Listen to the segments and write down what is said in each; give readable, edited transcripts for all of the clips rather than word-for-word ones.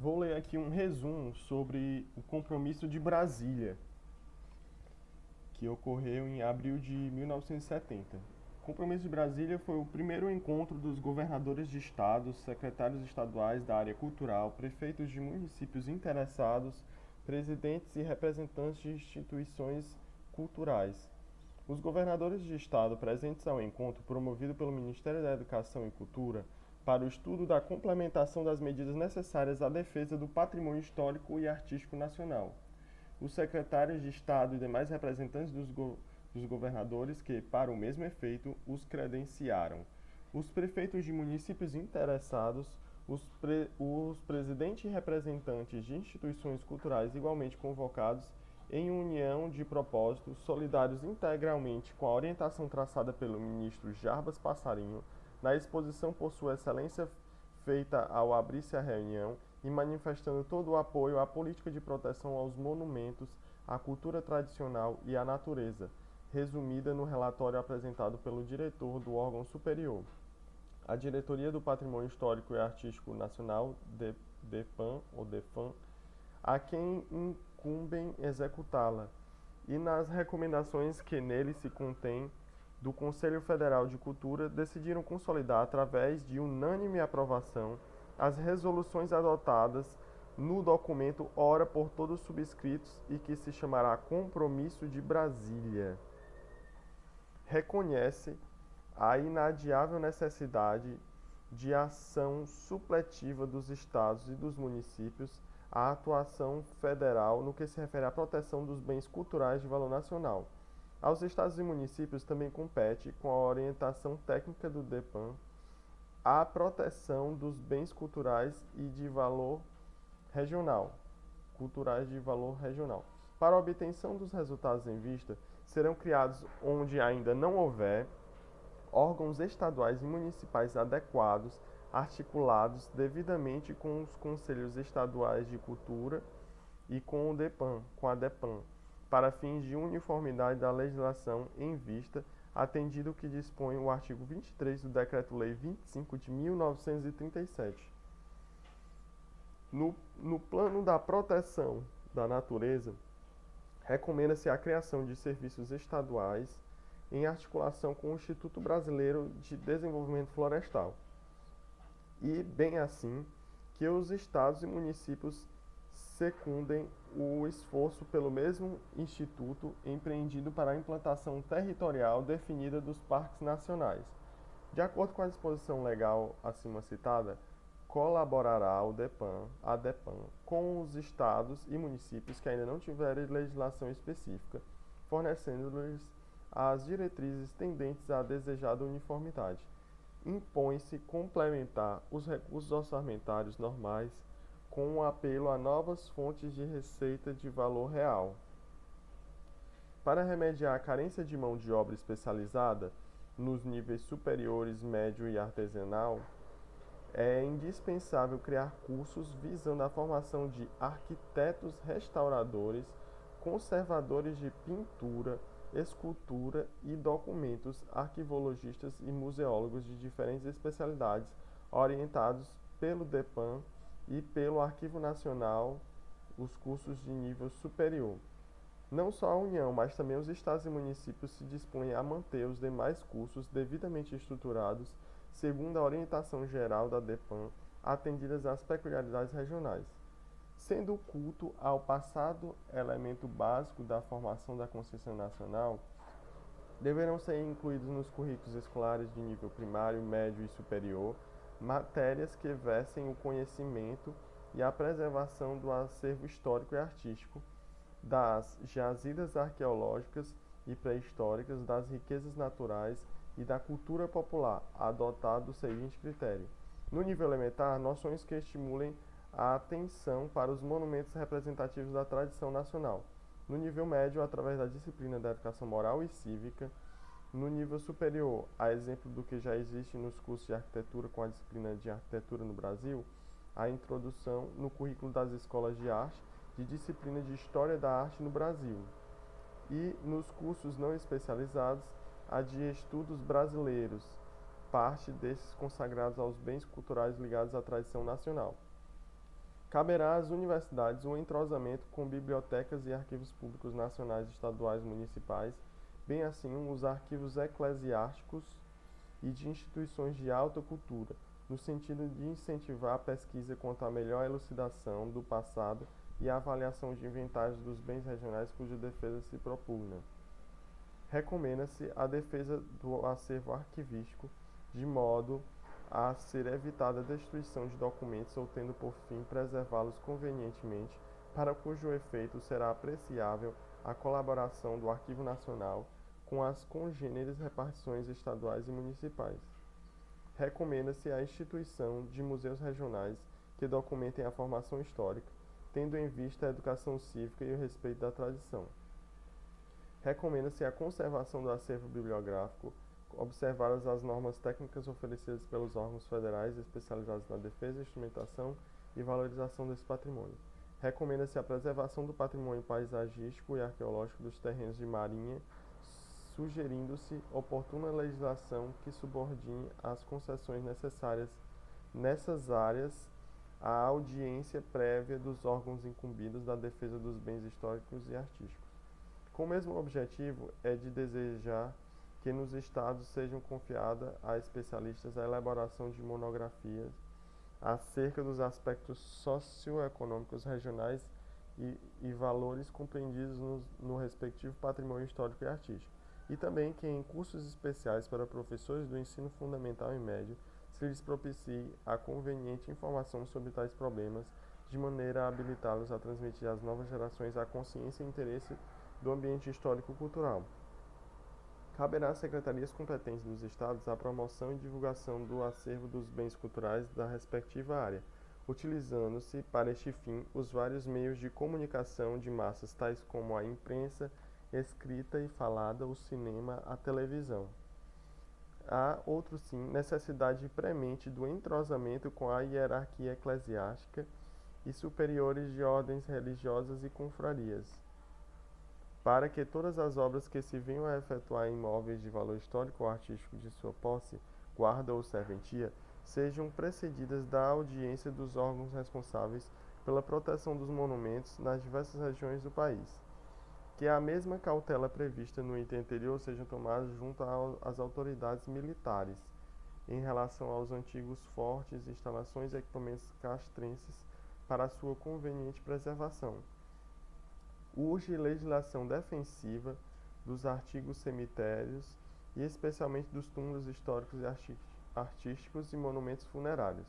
Vou ler aqui um resumo sobre o Compromisso de Brasília, que ocorreu em abril de 1970. O Compromisso de Brasília foi o primeiro encontro dos governadores de estados, secretários estaduais da área cultural, prefeitos de municípios interessados, presidentes e representantes de instituições culturais. Os governadores de estado presentes ao encontro, promovido pelo Ministério da Educação e Cultura, para o estudo da complementação das medidas necessárias à defesa do patrimônio histórico e artístico nacional. Os secretários de Estado e demais representantes dos governadores que, para o mesmo efeito, os credenciaram. Os prefeitos de municípios interessados, os presidentes e representantes de instituições culturais igualmente convocados, em união de propósito, solidários integralmente com a orientação traçada pelo ministro Jarbas Passarinho, na exposição por Sua Excelência feita ao abrir-se a reunião, e manifestando todo o apoio à política de proteção aos monumentos, à cultura tradicional e à natureza, resumida no relatório apresentado pelo diretor do órgão superior, a Diretoria do Patrimônio Histórico e Artístico Nacional, DEPAN ou DEFAN, a quem incumbem executá-la, e nas recomendações que nele se contém do Conselho Federal de Cultura, decidiram consolidar, através de unânime aprovação, as resoluções adotadas no documento ora por todos subscritos e que se chamará Compromisso de Brasília. Reconhece a inadiável necessidade de ação supletiva dos estados e dos municípios à atuação federal no que se refere à proteção dos bens culturais de valor nacional. Aos estados e municípios também compete, com a orientação técnica do DEPAN, a proteção dos bens culturais e de valor regional, Para a obtenção dos resultados em vista, serão criados, onde ainda não houver, órgãos estaduais e municipais adequados, articulados devidamente com os conselhos estaduais de cultura e com a DEPAN, para fins de uniformidade da legislação em vista, atendido o que dispõe o artigo 23 do Decreto-Lei 25 de 1937. No plano da proteção da natureza, recomenda-se a criação de serviços estaduais em articulação com o Instituto Brasileiro de Desenvolvimento Florestal, e, bem assim, que os estados e municípios secundem o esforço pelo mesmo instituto empreendido para a implantação territorial definida dos parques nacionais. De acordo com a disposição legal acima citada, colaborará a DEPAN, com os estados e municípios que ainda não tiverem legislação específica, fornecendo-lhes as diretrizes tendentes à desejada uniformidade. Impõe-se complementar os recursos orçamentários normais com um apelo a novas fontes de receita de valor real. Para remediar a carência de mão de obra especializada nos níveis superiores, médio e artesanal, é indispensável criar cursos visando a formação de arquitetos restauradores, conservadores de pintura, escultura e documentos, arquivologistas e museólogos de diferentes especialidades, orientados pelo DEPAN e pelo Arquivo Nacional, os cursos de nível superior. Não só a União, mas também os estados e municípios se dispõem a manter os demais cursos devidamente estruturados, segundo a orientação geral da DEPAN, atendidas às peculiaridades regionais. Sendo o culto ao passado elemento básico da formação da consciência nacional, deverão ser incluídos nos currículos escolares de nível primário, médio e superior matérias que versem o conhecimento e a preservação do acervo histórico e artístico, das jazidas arqueológicas e pré-históricas, das riquezas naturais e da cultura popular, adotado o seguinte critério: no nível elementar, noções que estimulem a atenção para os monumentos representativos da tradição nacional. No nível médio, através da disciplina da educação moral e cívica. No nível superior, a exemplo do que já existe nos cursos de arquitetura com a disciplina de arquitetura no Brasil, a introdução no currículo das escolas de arte de disciplina de História da Arte no Brasil. E nos cursos não especializados, a de Estudos Brasileiros, parte desses consagrados aos bens culturais ligados à tradição nacional. Caberá às universidades o entrosamento com bibliotecas e arquivos públicos nacionais, estaduais e municipais, bem assim os arquivos eclesiásticos e de instituições de alta cultura, no sentido de incentivar a pesquisa quanto à melhor elucidação do passado e a avaliação de inventários dos bens regionais cuja defesa se propugna. Recomenda-se a defesa do acervo arquivístico, de modo a ser evitada a destruição de documentos ou tendo por fim preservá-los convenientemente, para cujo efeito será apreciável a colaboração do Arquivo Nacional com as congêneres repartições estaduais e municipais. Recomenda-se a instituição de museus regionais que documentem a formação histórica, tendo em vista a educação cívica e o respeito da tradição. Recomenda-se a conservação do acervo bibliográfico, observadas as normas técnicas oferecidas pelos órgãos federais especializados na defesa, instrumentação e valorização desse patrimônio. Recomenda-se a preservação do patrimônio paisagístico e arqueológico dos terrenos de marinha, sugerindo-se oportuna legislação que subordine as concessões necessárias nessas áreas à audiência prévia dos órgãos incumbidos da defesa dos bens históricos e artísticos. Com o mesmo objetivo, é de desejar que nos estados sejam confiada a especialistas a elaboração de monografias acerca dos aspectos socioeconômicos regionais e valores compreendidos no respectivo patrimônio histórico e artístico, e também que em cursos especiais para professores do ensino fundamental e médio se lhes propicie a conveniente informação sobre tais problemas, de maneira a habilitá-los a transmitir às novas gerações a consciência e interesse do ambiente histórico-cultural. Caberá às secretarias competentes dos estados a promoção e divulgação do acervo dos bens culturais da respectiva área, utilizando-se para este fim os vários meios de comunicação de massas tais como a imprensa escrita e falada, o cinema, a televisão. Há, outro sim, necessidade premente do entrosamento com a hierarquia eclesiástica e superiores de ordens religiosas e confrarias, para que todas as obras que se venham a efetuar em imóveis de valor histórico ou artístico de sua posse, guarda ou serventia, sejam precedidas da audiência dos órgãos responsáveis pela proteção dos monumentos nas diversas regiões do país. Que a mesma cautela prevista no item anterior seja tomada junto às autoridades militares, em relação aos antigos fortes, instalações e equipamentos castrenses para a sua conveniente preservação. Urge legislação defensiva dos artigos cemitérios e especialmente dos túmulos históricos e artísticos e monumentos funerários.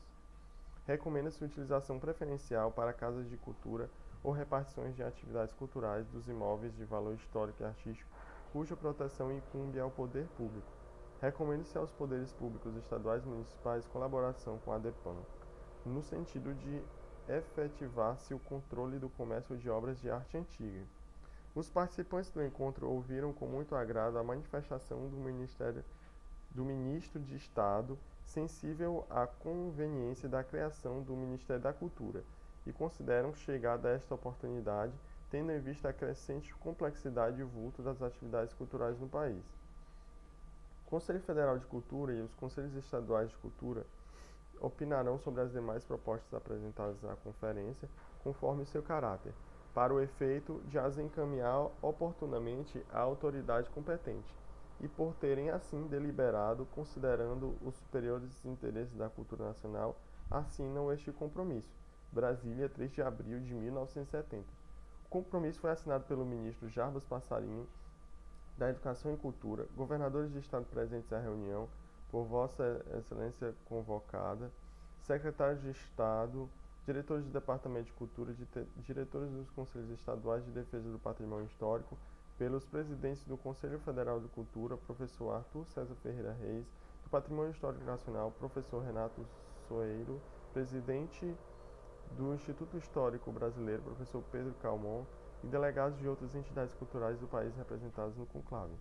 Recomenda-se a utilização preferencial para casas de cultura ou repartições de atividades culturais dos imóveis de valor histórico e artístico, cuja proteção incumbe ao poder público. Recomenda-se aos poderes públicos estaduais e municipais colaboração com a DEPAN, no sentido de efetivar-se o controle do comércio de obras de arte antiga. Os participantes do encontro ouviram com muito agrado a manifestação do Ministro de Estado, sensível à conveniência da criação do Ministério da Cultura, e consideram chegada esta oportunidade, tendo em vista a crescente complexidade e vulto das atividades culturais no país. O Conselho Federal de Cultura e os Conselhos Estaduais de Cultura opinarão sobre as demais propostas apresentadas à conferência, conforme seu caráter, para o efeito de as encaminhar oportunamente à autoridade competente, e por terem assim deliberado, considerando os superiores interesses da cultura nacional, assinam este compromisso. Brasília, 3 de abril de 1970. O compromisso foi assinado pelo ministro Jarbas Passarinho, da Educação e Cultura, governadores de estado presentes à reunião, por Vossa Excelência convocada, secretários de Estado, diretores do Departamento de Cultura, diretores dos Conselhos Estaduais de Defesa do Patrimônio Histórico, pelos presidentes do Conselho Federal de Cultura, professor Arthur César Ferreira Reis, do Patrimônio Histórico Nacional, professor Renato Soeiro, presidente do Instituto Histórico Brasileiro, professor Pedro Calmon, e delegados de outras entidades culturais do país representados no conclave.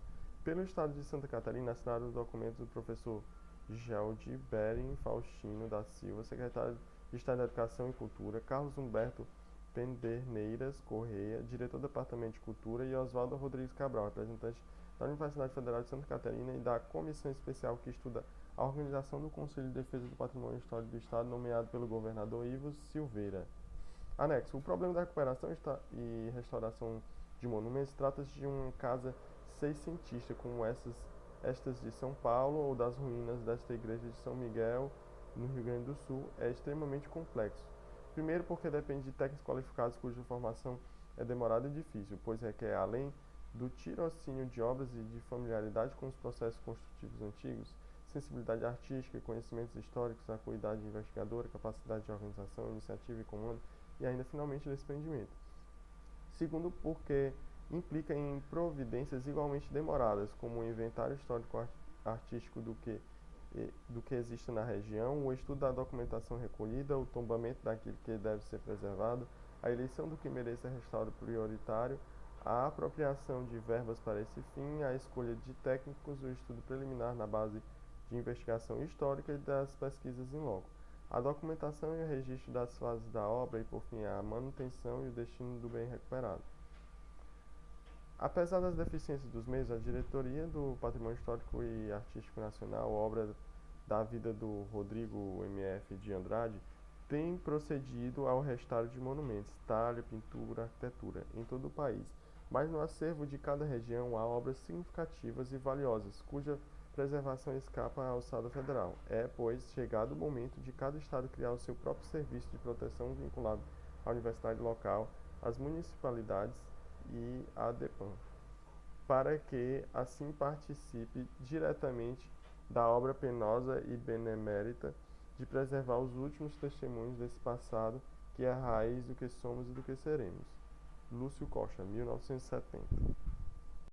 Pelo Estado de Santa Catarina, assinaram os documentos do professor Geldi Bering Faustino da Silva, secretário de Estado da Educação e Cultura, Carlos Humberto Penderneiras Correia, diretor do Departamento de Cultura, e Oswaldo Rodrigues Cabral, representante da Universidade Federal de Santa Catarina e da Comissão Especial que estuda a organização do Conselho de Defesa do Patrimônio Histórico do Estado, nomeado pelo governador Ivo Silveira. Anexo. O problema da recuperação e restauração de monumentos trata-se de uma casa seiscentista, como estas de São Paulo ou das ruínas desta igreja de São Miguel, no Rio Grande do Sul, é extremamente complexo. Primeiro, porque depende de técnicos qualificados cuja formação é demorada e difícil, pois requer, além do tirocínio de obras e de familiaridade com os processos construtivos antigos, sensibilidade artística, conhecimentos históricos, acuidade investigadora, capacidade de organização, iniciativa e comando, e ainda finalmente desprendimento. Segundo, porque implica em providências igualmente demoradas, como o inventário histórico-artístico do que existe na região, o estudo da documentação recolhida, o tombamento daquilo que deve ser preservado, a eleição do que mereça restauro prioritário, a apropriação de verbas para esse fim, a escolha de técnicos, o estudo preliminar na base de investigação histórica e das pesquisas em loco, a documentação e o registro das fases da obra e, por fim, a manutenção e o destino do bem recuperado. Apesar das deficiências dos meios, a Diretoria do Patrimônio Histórico e Artístico Nacional, obra da vida do Rodrigo M.F. de Andrade, tem procedido ao restauro de monumentos, talha, pintura, arquitetura, em todo o país, mas no acervo de cada região há obras significativas e valiosas, cuja preservação escapa à alçada federal. É, pois, chegado o momento de cada estado criar o seu próprio serviço de proteção vinculado à universidade local, às municipalidades e à DEPAN, para que assim participe diretamente da obra penosa e benemérita de preservar os últimos testemunhos desse passado que é a raiz do que somos e do que seremos. Lúcio Costa, 1970.